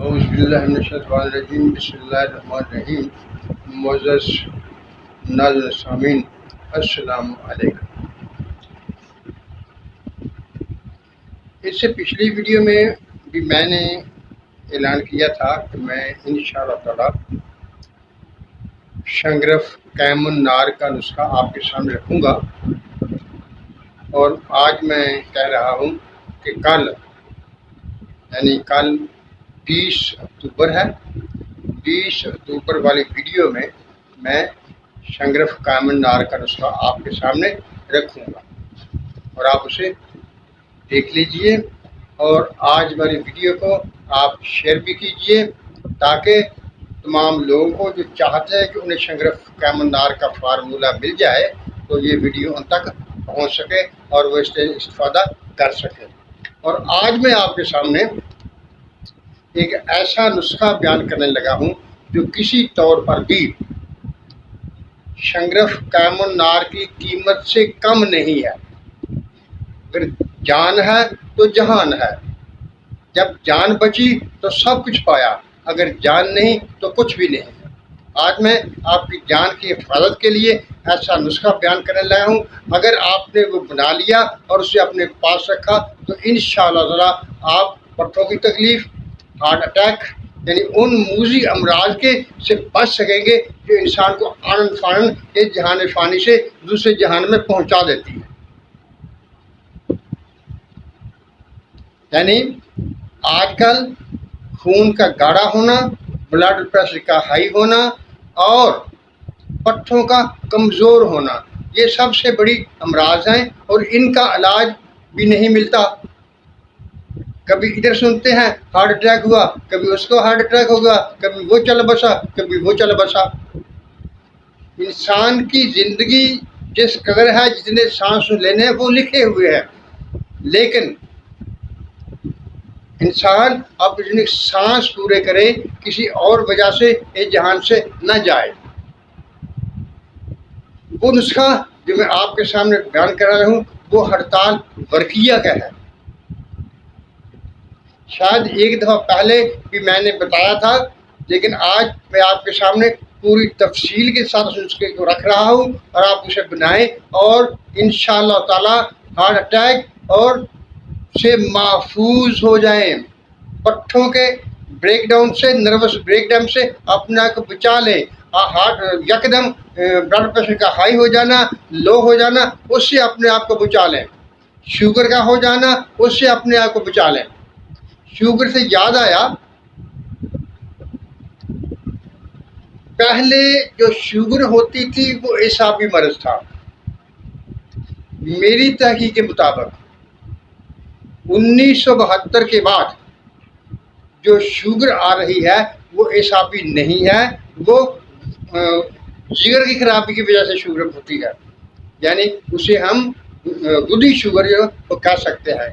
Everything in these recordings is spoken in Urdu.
اعوذ باللہ من الشیطان الرجیم بسم اللہ الرحمن الرحیم معزز ناظرین سامعین السلام علیکم۔ اس سے پچھلی ویڈیو میں بھی میں نے اعلان کیا تھا کہ میں انشاءاللہ تعالی شنگرف قیم النار کا نسخہ آپ کے سامنے رکھوں گا، اور آج میں کہہ رہا ہوں کہ کل 20 اکتوبر ہے، 20 اکتوبر والی ویڈیو میں شنگرف قیم النار کا نسخہ آپ کے سامنے رکھوں گا، اور آپ اسے دیکھ لیجئے، اور آج والی ویڈیو کو آپ شیئر بھی کیجئے تاکہ تمام لوگوں کو جو چاہتے ہیں کہ انہیں شنگرف قیم النار کا فارمولہ مل جائے تو یہ ویڈیو ان تک پہنچ سکے اور وہ اس سے استفادہ کر سکے۔ اور آج میں آپ کے سامنے ایک ایسا نسخہ بیان کرنے لگا ہوں جو کسی طور پر بھی شنگرف قیم النار کی قیمت سے کم نہیں ہے۔ اگر جان ہے تو جہان ہے، جب جان بچی تو سب کچھ پایا، اگر جان نہیں تو کچھ بھی نہیں ہے۔ آج میں آپ کی جان کی حفاظت کے لیے ایسا نسخہ بیان کرنے لگا ہوں، اگر آپ نے وہ بنا لیا اور اسے اپنے پاس رکھا تو انشاءاللہ تعالی آپ پٹھوں کی تکلیف، ہارٹ اٹیک یعنی ان موذی امراض کے سے بچ سکیں گے جو انسان کو آنن فانن ایک جہان فانی سے دوسرے جہان میں پہنچا دیتی ہے۔ یعنی آج کل خون کا گاڑھا ہونا، بلڈ پریشر کا ہائی ہونا اور پٹھوں کا کمزور ہونا، یہ سب سے بڑی امراض ہیں، اور ان کا علاج بھی نہیں ملتا۔ کبھی ادھر سنتے ہیں ہارٹ اٹیک ہوا، کبھی اس کو ہارٹ اٹیک ہوگا، کبھی وہ چل بسا، کبھی وہ چل بسا۔ انسان کی زندگی جس قدر ہے، جتنے سانس لینے ہیں وہ لکھے ہوئے ہیں، لیکن انسان اپنی سانس پورے کرے، کسی اور وجہ سے اس جہان سے نہ جائے۔ وہ نسخہ جو میں آپ کے سامنے بیان کر رہا ہوں وہ ہڑتال ورقیہ کا ہے۔ شاید ایک دفعہ پہلے بھی میں نے بتایا تھا، لیکن آج میں آپ کے سامنے پوری تفصیل کے ساتھ اس نسخے کو رکھ رہا ہوں، اور آپ اسے بنائیں اور انشاءاللہ تعالی ہارٹ اٹیک اور سے محفوظ ہو جائیں، پٹھوں کے بریک ڈاؤن سے، نروس بریک ڈاؤن سے اپنے آپ کو بچا لیں، ہارٹ یکدم بلڈ پریشر کا ہائی ہو جانا، لو ہو جانا، اس سے اپنے آپ کو بچا لیں، شوگر کا ہو جانا، اس سے اپنے آپ کو بچا لیں۔ شوگر سے یاد آیا، پہلے جو شوگر ہوتی تھی وہ اعصابی مرض تھا۔ میری تحقیق کے مطابق 1972 کے بعد جو شوگر آ رہی ہے وہ اعصابی نہیں ہے، وہ جگر کی خرابی کی وجہ سے شوگر ہوتی ہے، یعنی اسے ہم گدی شوگر جو کہہ سکتے ہیں۔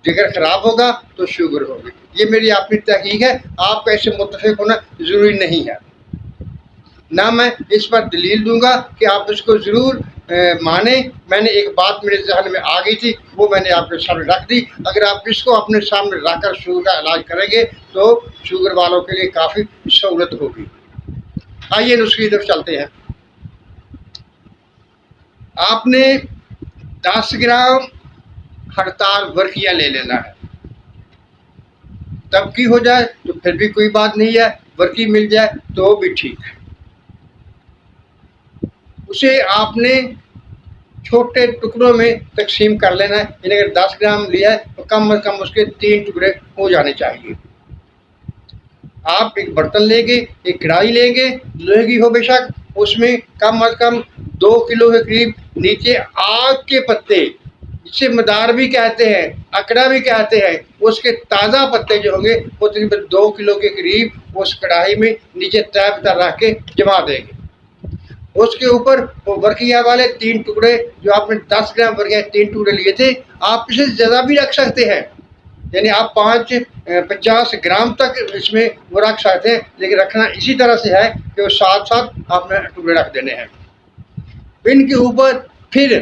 جگر خراب ہوگا تو شوگر ہوگی، یہ میری اپنی تحقیق ہے، آپ کا اس سے متفق ہونا ضروری نہیں ہے، نہ میں اس پر دلیل دوں گا کہ آپ اس کو ضرور مانیں۔ میں نے ایک بات میرے ذہن میں آ گئی تھی، وہ میں نے آپ کے سامنے رکھ دی۔ اگر آپ اس کو اپنے سامنے رکھ کر شوگر کا علاج کریں گے تو شوگر والوں کے لیے کافی سہولت ہوگی۔ آئیے نسخے کی طرف چلتے ہیں۔ آپ نے 10 گرام ہڑتال ورقیہ لے لینا ہے، تب کی ہو جائے تو پھر بھی کوئی بات نہیں ہے، ورقی مل جائے تو بھی ٹھیک ہے۔ اسے آپ نے چھوٹے ٹکڑوں میں تقسیم کر لینا ہے، یعنی اگر 10 گرام لیا ہے تو کم از کم اس کے 3 ٹکڑے ہو جانے چاہیے۔ آپ ایک برتن لیں گے، ایک کڑھائی لیں گے، لوہے کی ہو بے شک، اس میں کم از کم 2 کلو کے قریب نیچے آگ کے پتے، جسے مدار بھی کہتے ہیں، اکڑا بھی کہتے ہیں، اس کے تازہ پتے جو ہوں گے وہ تقریباً 2 کلو کے قریب اس کڑھائی میں نیچے تیب تر رکھ کے جما دیں گے۔ اس کے اوپر وہ ورقیہ والے 3 ٹکڑے جو آپ نے 10 گرام ورقیہ 3 ٹکڑے لیے تھے، آپ اسے زیادہ بھی رکھ سکتے ہیں، یعنی آپ 50 گرام تک اس میں وہ رکھ سکتے ہیں، لیکن رکھنا اسی طرح سے ہے کہ وہ ساتھ ساتھ آپ نے ٹکڑے رکھ دینے ہیں۔ ان کے اوپر پھر